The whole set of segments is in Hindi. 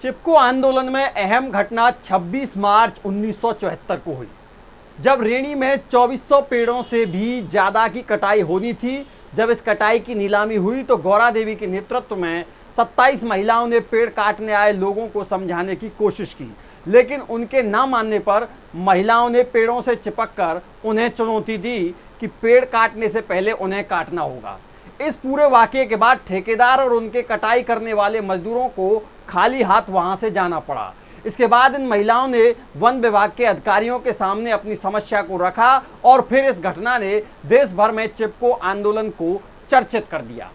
चिपको आंदोलन में अहम घटना 26 मार्च 1974 को हुई, जब रेणी में 2400 पेड़ों से भी ज्यादा की कटाई होनी थी। जब इस कटाई की नीलामी हुई तो गौरा देवी के नेतृत्व में 27 महिलाओं ने पेड़ काटने आए लोगों को समझाने की कोशिश की, लेकिन उनके ना मानने पर महिलाओं ने पेड़ों से चिपककर उन्हें चुनौती दी कि पेड़ काटने से पहले उन्हें काटना होगा। इस पूरे वाकये के बाद ठेकेदार और उनके कटाई करने वाले मजदूरों को खाली हाथ वहां से जाना पड़ा। इसके बाद इन महिलाओं ने वन विभाग के अधिकारियों के सामने अपनी समस्या को रखा और फिर इस घटना ने देश भर में चिपको आंदोलन को चर्चित कर दिया।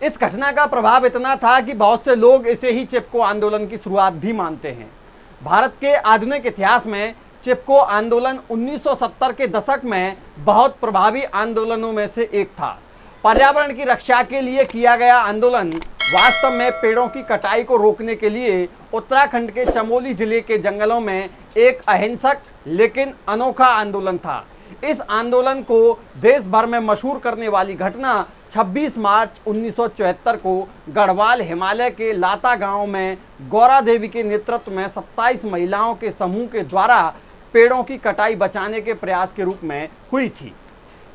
इस घटना का प्रभाव इतना था कि बहुत से लोग इसे ही चिपको आंदोलन की शुरुआत भी मानते हैं। भारत के आधुनिक इतिहास में चिपको आंदोलन 1970 के दशक में बहुत प्रभावी आंदोलनों में से एक था। पर्यावरण की रक्षा के लिए किया गया आंदोलन वास्तव में पेड़ों की कटाई को रोकने के लिए उत्तराखंड के चमोली जिले के जंगलों में एक अहिंसक लेकिन अनोखा आंदोलन था। इस आंदोलन को देश भर में मशहूर करने वाली घटना 26 मार्च 1974 को गढ़वाल हिमालय के लाता गांव में गौरा देवी के नेतृत्व में 27 महिलाओं के समूह के द्वारा पेड़ों की कटाई बचाने के प्रयास के रूप में हुई थी।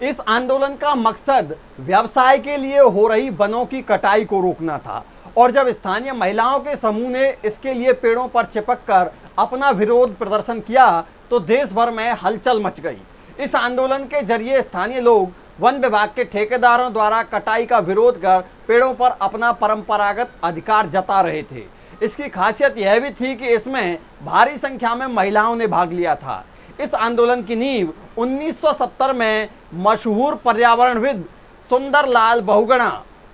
इस आंदोलन का मकसद व्यवसाय के लिए हो रही वनों की कटाई को रोकना था और जब स्थानीय महिलाओं के समूह ने इसके लिए पेड़ों पर चिपककर अपना विरोध प्रदर्शन किया तो देश भर में हलचल मच गई। इस आंदोलन के जरिए स्थानीय लोग वन विभाग के ठेकेदारों द्वारा कटाई का विरोध कर पेड़ों पर अपना परंपरागत अधिकार जता रहे थे। इसकी खासियत यह भी थी कि इसमें भारी संख्या में महिलाओं ने भाग लिया था। इस आंदोलन की नींव 1970 में मशहूर पर्यावरणविद सुंदरलाल बहुगुणा,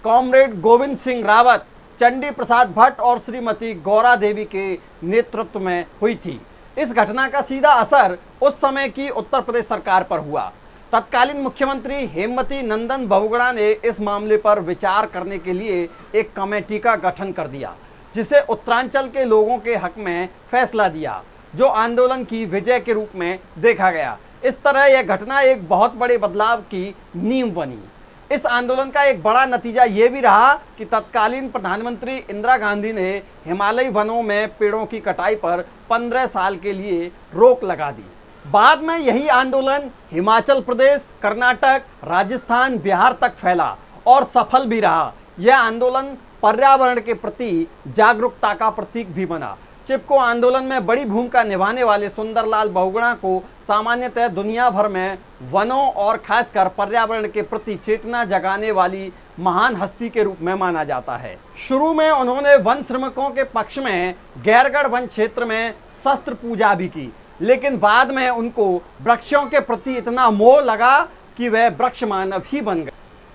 कॉमरेड गोविंद सिंह रावत, चंडी प्रसाद भट्ट और श्रीमती गौरा देवी के नेतृत्व में हुई थी। इस घटना का सीधा असर उस समय की उत्तर प्रदेश सरकार पर हुआ। तत्कालीन मुख्यमंत्री हेमवती नंदन बहुगुणा ने इस मामले पर विचार करने के लिए एक कमेटी का गठन कर दिया, जिसे उत्तरांचल के लोगों के हक में फैसला दिया, जो आंदोलन की विजय के रूप में देखा गया। इस तरह यह घटना एक बहुत बड़े बदलाव की नींव बनी। इस आंदोलन का एक बड़ा नतीजा यह भी रहा कि तत्कालीन प्रधानमंत्री इंदिरा गांधी ने हिमालयी वनों में पेड़ों की कटाई पर 15 साल के लिए रोक लगा दी। बाद में यही आंदोलन हिमाचल प्रदेश, कर्नाटक, राजस्थान, बिहार तक फैला और सफल भी रहा। यह आंदोलन पर्यावरण के प्रति जागरूकता का प्रतीक भी बना। चिपको आंदोलन में बड़ी भूमिका निभाने वाले सुंदरलाल बहुगुणा को सामान्यतः दुनिया भर में वनों और खासकर पर्यावरण के प्रति चेतना जगाने वाली महान हस्ती के रूप में माना जाता है। शुरू में उन्होंने वन श्रमिकों के पक्ष में गैरगढ़ वन क्षेत्र में शस्त्र पूजा भी की, लेकिन बाद में उनको वृक्षों के प्रति इतना मोह लगा कि वह वृक्ष मानव ही बन गए।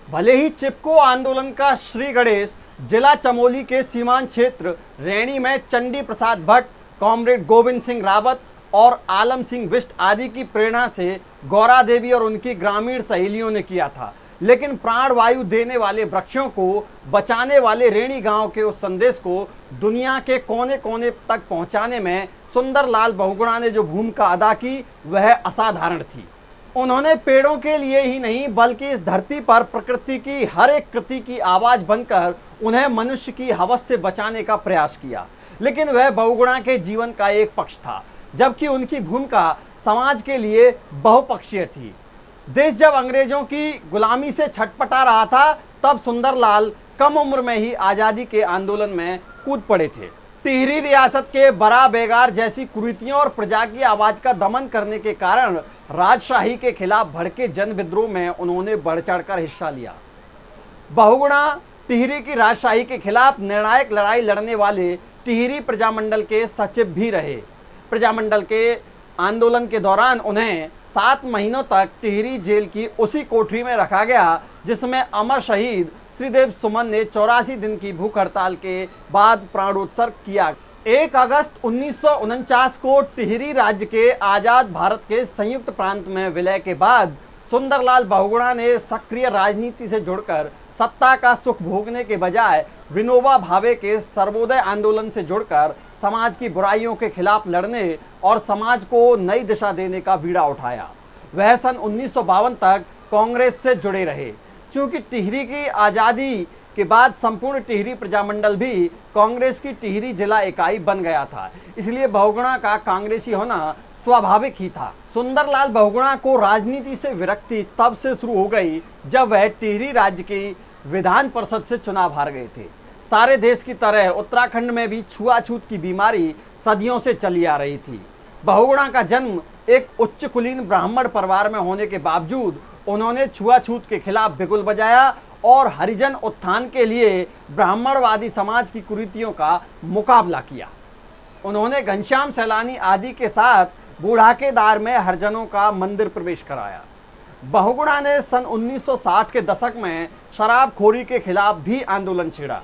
भले ही चिपको आंदोलन का श्री गणेश जिला चमोली के सीमांत क्षेत्र रैणी में चंडी प्रसाद भट्ट, कॉमरेड गोविंद सिंह रावत और आलम सिंह बिष्ट आदि की प्रेरणा से गौरा देवी और उनकी ग्रामीण सहेलियों ने किया था, लेकिन प्राण वायु देने वाले वृक्षों को बचाने वाले रैणी गांव के उस संदेश को दुनिया के कोने कोने तक पहुंचाने में सुंदरलाल बहुगुणा ने जो भूमिका अदा की वह असाधारण थी। उन्होंने पेड़ों के लिए ही नहीं बल्कि इस धरती पर प्रकृति की हर एक कृति की आवाज बनकर उन्हें मनुष्य की हवस से बचाने का प्रयास किया। लेकिन वह बहुगुणा के जीवन का एक पक्ष था, जबकि उनकी भूमिका समाज के लिए बहुपक्षीय थी। देश जब अंग्रेजों की गुलामी से छटपटा रहा था तब सुंदरलाल कम उम्र में ही आजादी के आंदोलन में कूद पड़े थे। टिहरी रियासत के बड़ा बेगार जैसी कुरीतियों और प्रजा की आवाज का दमन करने के कारण राजशाही के खिलाफ भड़के जन विद्रोह में उन्होंने बढ़ चढ़कर हिस्सा लिया। बहुगुणा टिहरी की राजशाही के खिलाफ निर्णायक लड़ाई लड़ने वाले टिहरी प्रजामंडल के सचिव भी रहे। प्रजामंडल के आंदोलन के दौरान उन्हें 7 महीनों तक टिहरी जेल की उसी कोठरी में रखा गया जिसमें अमर शहीद श्रीदेव सुमन ने 84 दिन की भूख हड़ताल के बाद प्राणोत्सर्ग किया। 1 अगस्त 1949 को टिहरी राज्य के आजाद भारत के संयुक्त प्रांत में विलय के बाद सुंदरलाल बहुगुणा ने सक्रिय राजनीति से जुड़कर सत्ता का सुख भोगने के बजाय विनोबा भावे के सर्वोदय आंदोलन से जुड़कर समाज की बुराइयों के खिलाफ लड़ने और समाज को नई दिशा देने का बीड़ा उठाया। वह सन 1952 तक कांग्रेस से जुड़े रहे। चूंकि टिहरी की आज़ादी के बाद संपूर्ण टिहरी प्रजामंडल भी कांग्रेस की टिहरी जिला इकाई बन गया था, इसलिए बहुगुणा का कांग्रेसी होना स्वाभाविक ही था। सुंदरलाल बहुगुणा को राजनीति से विरक्ति तब से शुरू हो गई जब वह टिहरी राज्य की विधान परिषद से चुनाव हार गए थे। सारे देश की तरह उत्तराखंड में भी छुआछूत की बीमारी सदियों से चली आ रही थी। बहुगुणा का जन्म एक उच्च कुलीन ब्राह्मण परिवार में होने के बावजूद उन्होंने छुआछूत के खिलाफ बिगुल बजाया और हरिजन उत्थान के लिए ब्राह्मणवादी समाज की कुरीतियों का मुकाबला किया। उन्होंने घनश्याम सैलानी आदि के साथ बूढ़ाकेदार में हरिजनों का मंदिर प्रवेश कराया। बहुगुणा ने सन 1960 के दशक में शराबखोरी के खिलाफ भी आंदोलन छेड़ा।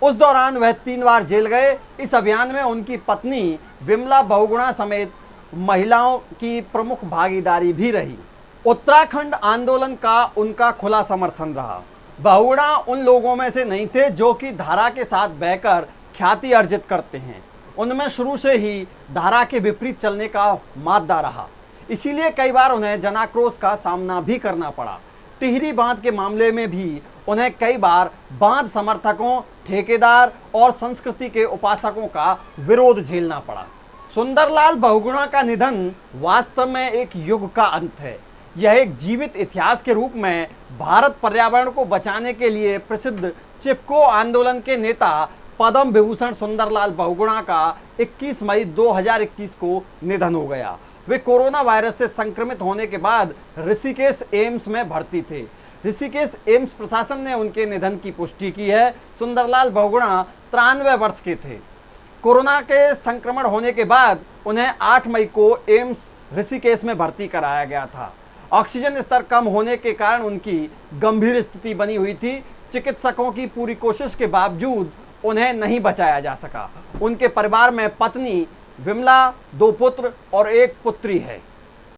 उस दौरान वह 3 बार जेल गए। इस अभियान में उनकी पत्नी विमला बहुगुणा समेत महिलाओं की प्रमुख भागीदारी भी रही। उत्तराखंड आंदोलन का उनका खुला समर्थन रहा। बहुगुणा उन लोगों में से नहीं थे जो कि धारा के साथ बहकर ख्याति अर्जित करते हैं। उनमें शुरू से ही धारा के विपरीत चलने का मादा रहा, इसीलिए कई बार उन्हें जनाक्रोश का सामना भी करना पड़ा। टिहरी बांध के मामले में भी उन्हें कई बार बांध समर्थकों, ठेकेदार और संस्कृति के उपासकों का विरोध झेलना पड़ा। सुंदरलाल बहुगुणा का निधन वास्तव में एक युग का अंत है। यह एक जीवित इतिहास के रूप में भारत पर्यावरण को बचाने के लिए प्रसिद्ध चिपको आंदोलन के नेता पद्म विभूषण सुंदरलाल बहुगुणा का 21 मई 2021 को निधन हो गया। वे कोरोना वायरस से संक्रमित होने के बाद ऋषिकेश एम्स में भर्ती थे। ऋषिकेश एम्स प्रशासन ने उनके निधन की पुष्टि की है। सुंदरलाल बहुगुणा 93 वर्ष के थे। कोरोना के संक्रमण होने के बाद उन्हें 8 मई को एम्स ऋषिकेश में भर्ती कराया गया था। ऑक्सीजन स्तर कम होने के कारण उनकी गंभीर स्थिति बनी हुई थी। चिकित्सकों की पूरी कोशिश के बावजूद उन्हें नहीं बचाया जा सका। उनके परिवार में पत्नी विमला, 2 पुत्र और 1 पुत्री है।